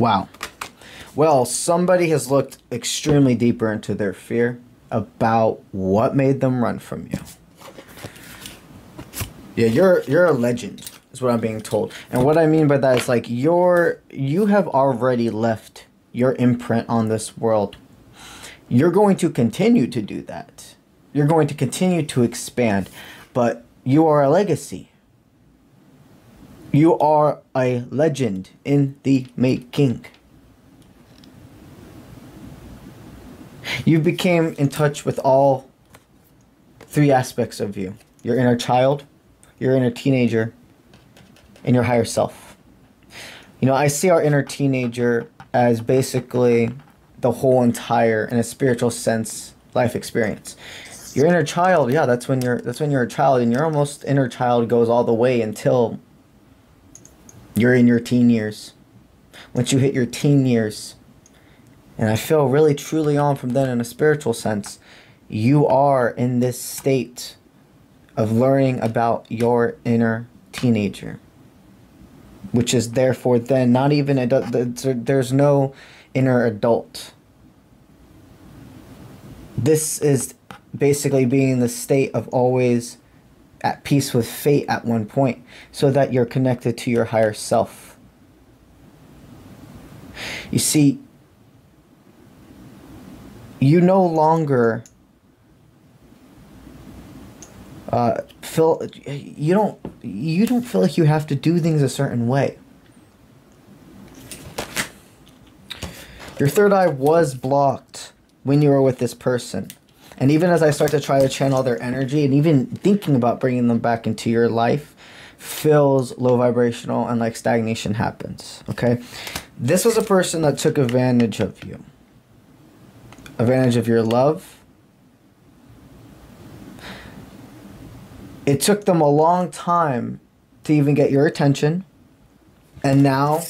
Wow. Well, somebody has looked extremely deeper into their fear about what made them run from you. Yeah, you're a legend, is what I'm being told. And what I mean by that is like you have already left your imprint on this world. You're going to continue to do that. You're going to continue to expand, but you are a legacy. You are a legend in the making. You became in touch with all three aspects of you. Your inner child, your inner teenager, and your higher self. You know, I see our inner teenager as basically the whole entire, in a spiritual sense, life experience. Your inner child, yeah, that's when you're a child, and your almost inner child goes all the way until you're in your teen years. Once you hit your teen years, and I feel really truly on from then in a spiritual sense, you are in this state of learning about your inner teenager, which is therefore then not even there's no inner adult. This is basically being in the state of always at peace with fate at one point, so that you're connected to your higher self. You see, you no longer you don't feel like you have to do things a certain way. Your third eye was blocked when you were with this person. And even as I start to try to channel their energy, and even thinking about bringing them back into your life, feels low vibrational and like stagnation happens, okay? This was a person that took advantage of you. Advantage of your love. It took them a long time to even get your attention. And now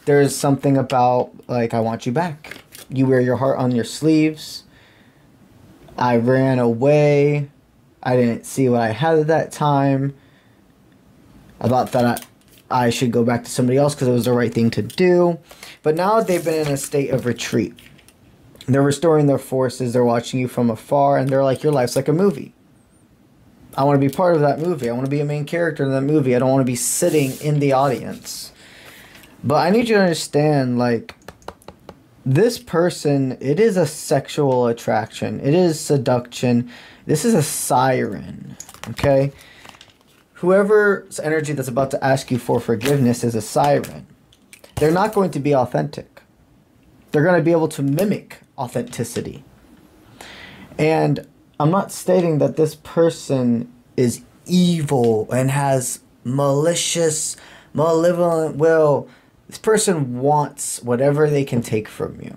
there's something about, like, I want you back. You wear your heart on your sleeves. I ran away. I didn't see what I had at that time. I thought that I should go back to somebody else because it was the right thing to do. But now they've been in a state of retreat. They're restoring their forces. They're watching you from afar. And they're like, your life's like a movie. I want to be part of that movie. I want to be a main character in that movie. I don't want to be sitting in the audience. But I need you to understand, like, this person, it is a sexual attraction. It is seduction. This is a siren, okay? Whoever's energy that's about to ask you for forgiveness is a siren. They're not going to be authentic. They're going to be able to mimic authenticity. And I'm not stating that this person is evil and has malicious, malevolent will. This person wants whatever they can take from you.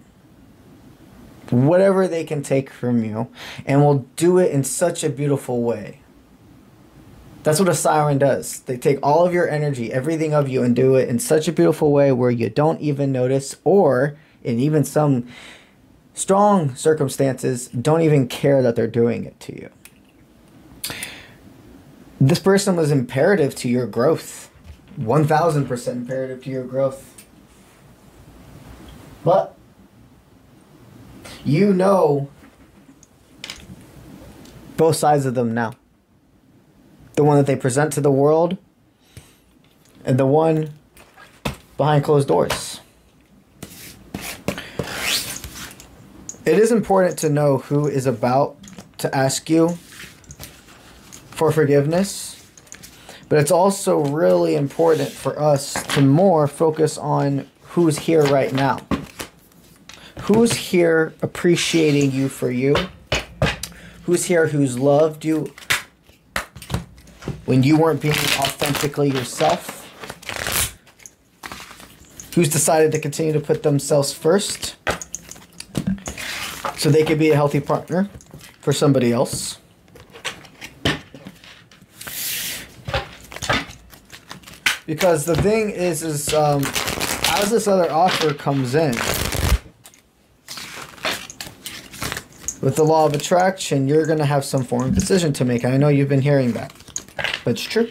Whatever they can take from you. And will do it in such a beautiful way. That's what a siren does. They take all of your energy, everything of you, and do it in such a beautiful way where you don't even notice, or in even some strong circumstances, don't even care that they're doing it to you. This person was imperative to your growth. 1000% imperative to your growth. But you know both sides of them now. The one that they present to the world, and the one behind closed doors. It is important to know who is about to ask you for forgiveness. But it's also really important for us to more focus on who's here right now. Who's here appreciating you for you? Who's here who's loved you when you weren't being authentically yourself? Who's decided to continue to put themselves first so they could be a healthy partner for somebody else? Because the thing is as this other offer comes in, with the law of attraction, you're going to have some form of decision to make. I know you've been hearing that, but it's true.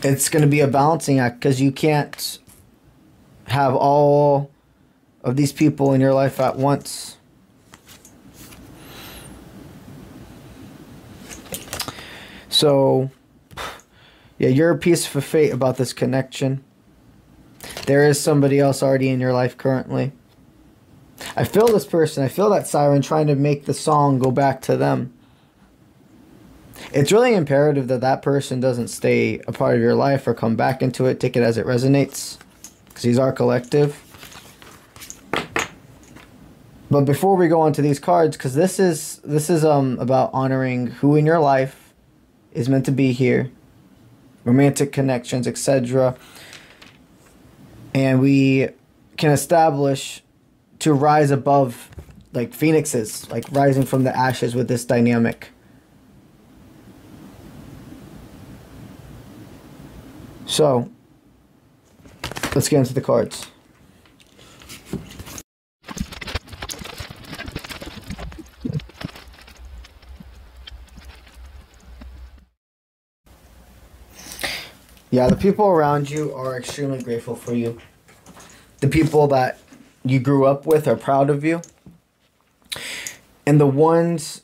It's going to be a balancing act because you can't have all of these people in your life at once. So, yeah, you're a piece of fate about this connection. There is somebody else already in your life currently. I feel this person. I feel that siren trying to make the song go back to them. It's really imperative that that person doesn't stay a part of your life or come back into it. Take it as it resonates, because he's our collective. But before we go on to these cards, because this is about honoring who in your life is meant to be here, romantic connections, etc. And we can establish to rise above, like phoenixes, like rising from the ashes with this dynamic. So, let's get into the cards. Yeah, the people around you are extremely grateful for you. The people that you grew up with are proud of you. And the ones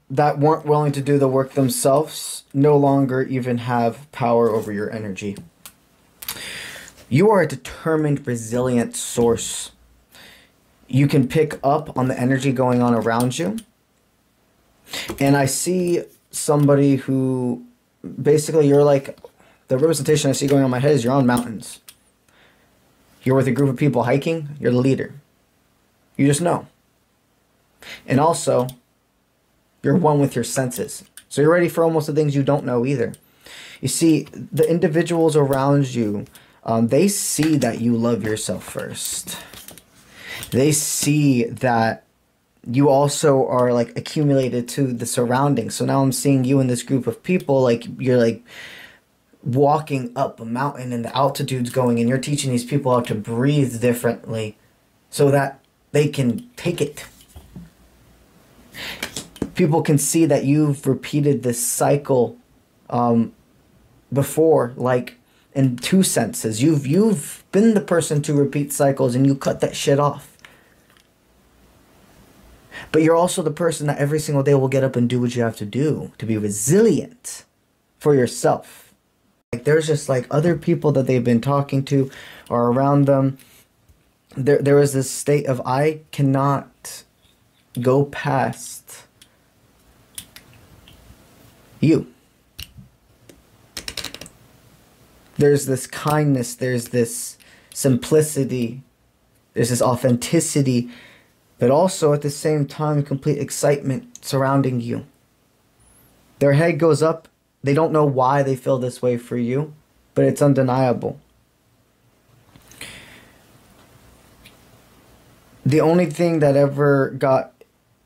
that weren't willing to do the work themselves no longer even have power over your energy. You are a determined, resilient source. You can pick up on the energy going on around you. And I see somebody who, basically you're like, the representation I see going on in my head is you're on mountains. You're with a group of people hiking, you're the leader. You just know. And also, you're one with your senses. So you're ready for almost the things you don't know either. You see, the individuals around you, they see that you love yourself first. They see that you also are like accumulated to the surroundings. So now I'm seeing you in this group of people, like you're like walking up a mountain and the altitude's going, and you're teaching these people how to breathe differently so that they can take it. People can see that you've repeated this cycle before, like in two senses. You've been the person to repeat cycles and you cut that shit off. But you're also the person that every single day will get up and do what you have to do to be resilient for yourself. Like there's just like other people that they've been talking to or around them. There was this state of I cannot go past you. There's this kindness, there's this simplicity, there's this authenticity, but also at the same time complete excitement surrounding you. Their head goes up. They don't know why they feel this way for you, but it's undeniable. The only thing that ever got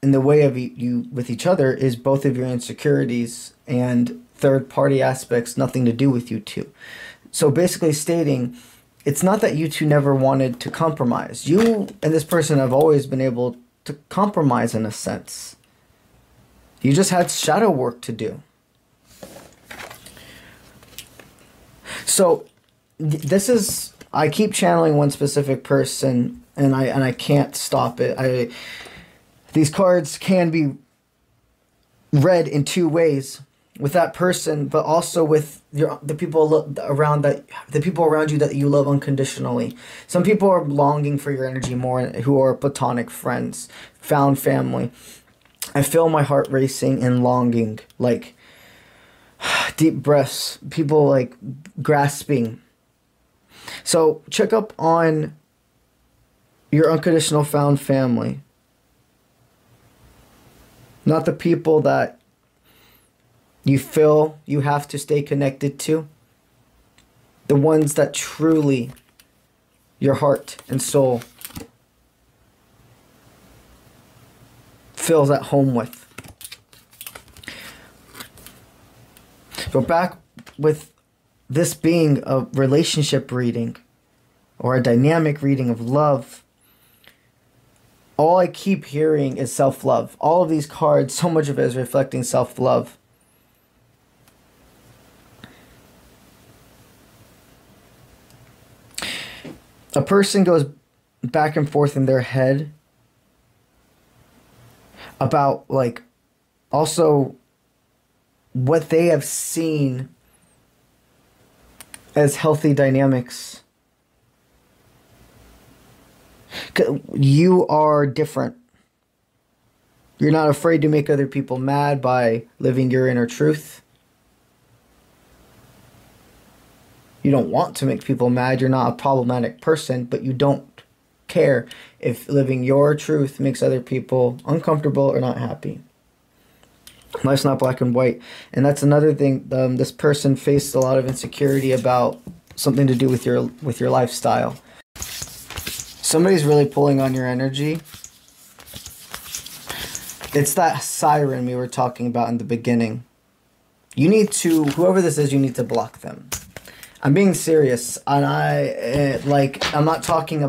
in the way of you with each other is both of your insecurities and third-party aspects, nothing to do with you two. So basically stating, it's not that you two never wanted to compromise. You and this person have always been able to compromise in a sense. You just had shadow work to do. So this is, I keep channeling one specific person and I can't stop it. These cards can be read in two ways, with that person, but also with the people around you that you love unconditionally. Some people are longing for your energy more, who are platonic friends, found family. I feel my heart racing and longing, like deep breaths, people like grasping. So check up on your unconditional found family. Not the people that you feel you have to stay connected to. The ones that truly your heart and soul feels at home with. So back with this being a relationship reading or a dynamic reading of love, all I keep hearing is self-love. All of these cards, so much of it is reflecting self-love. A person goes back and forth in their head about, like, also what they have seen as healthy dynamics. You are different. You're not afraid to make other people mad by living your inner truth. You don't want to make people mad. You're not a problematic person, but you don't care if living your truth makes other people uncomfortable or not happy. Life's not black and white. And that's another thing. This person faced a lot of insecurity about something to do with your lifestyle. Somebody's really pulling on your energy. It's that siren we were talking about in the beginning. You need to, whoever this is, you need to block them. I'm being serious, and I'm not talking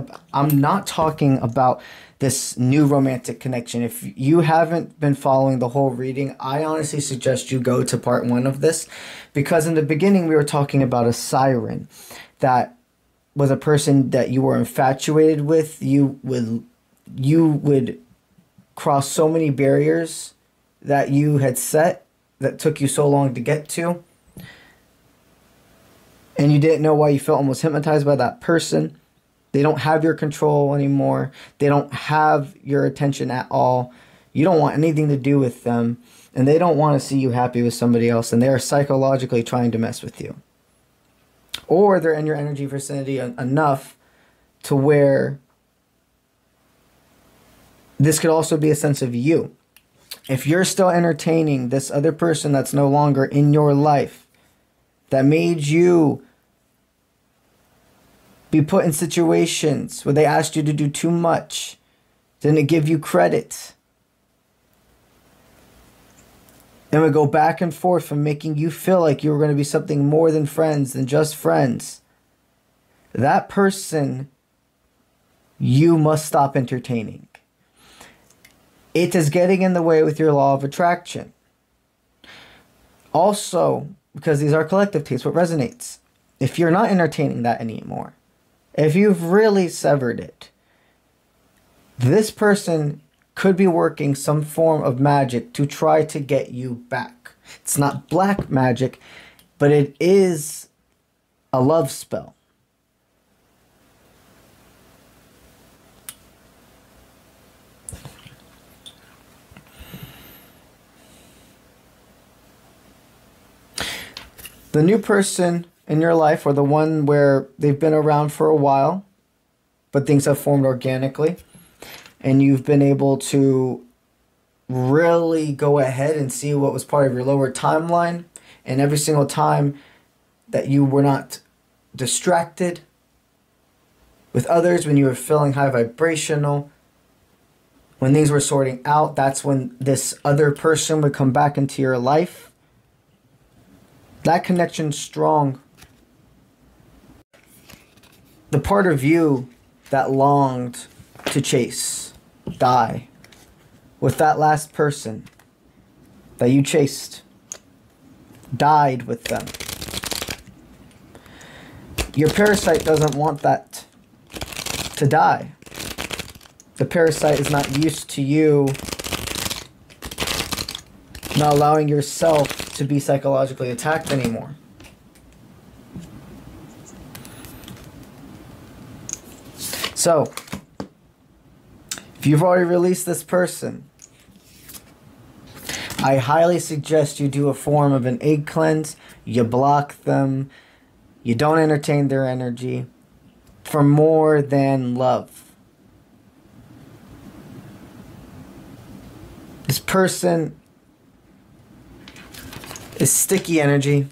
about this new romantic connection. If you haven't been following the whole reading, I honestly suggest you go to part 1 of this, because in the beginning we were talking about a siren that was a person that you were infatuated with. You would cross so many barriers that you had set that took you so long to get to. And you didn't know why you felt almost hypnotized by that person. They don't have your control anymore. They don't have your attention at all. You don't want anything to do with them. And they don't want to see you happy with somebody else. And they are psychologically trying to mess with you. Or they're in your energy vicinity enough to where this could also be a sense of you. If you're still entertaining this other person that's no longer in your life, that made you be put in situations where they asked you to do too much, didn't give you credit, and would go back and forth from making you feel like you were going to be something more than friends, than just friends, that person you must stop entertaining. It is getting in the way with your law of attraction. Also, because these are collective tapes, what resonates. If you're not entertaining that anymore, if you've really severed it, this person could be working some form of magic to try to get you back. It's not black magic, but it is a love spell. The new person in your life, or the one where they've been around for a while, but things have formed organically, and you've been able to really go ahead and see what was part of your lower timeline, and every single time that you were not distracted with others, when you were feeling high vibrational, when things were sorting out, that's when this other person would come back into your life. That connection's strong. The part of you that longed to chase, die, with that last person that you chased, died with them. Your parasite doesn't want that to die. The parasite is not used to you not allowing yourself to be psychologically attacked anymore. So, if you've already released this person, I highly suggest you do a form of an egg cleanse. You block them. You don't entertain their energy for more than love. This person is sticky energy.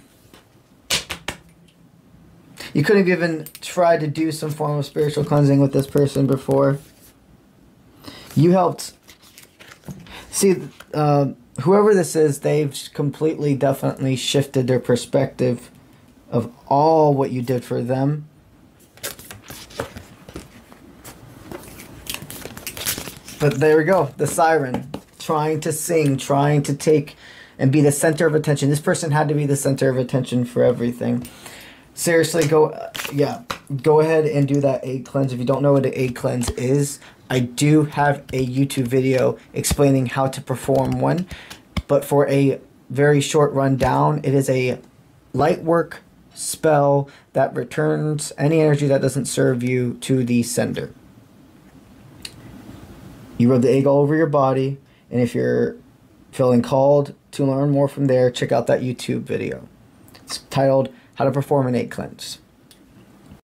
You couldn't have even tried to do some form of spiritual cleansing with this person before. You helped. See, whoever this is, they've completely, definitely shifted their perspective of all what you did for them. But there we go, the siren, trying to sing, trying to take and be the center of attention. This person had to be the center of attention for everything. Seriously, go, yeah. go ahead and do that egg cleanse. If you don't know what an egg cleanse is, I do have a YouTube video explaining how to perform one. But for a very short rundown, it is a light work spell that returns any energy that doesn't serve you to the sender. You rub the egg all over your body, and if you're feeling called to learn more from there, check out that YouTube video. It's titled How to Perform an Egg Cleanse.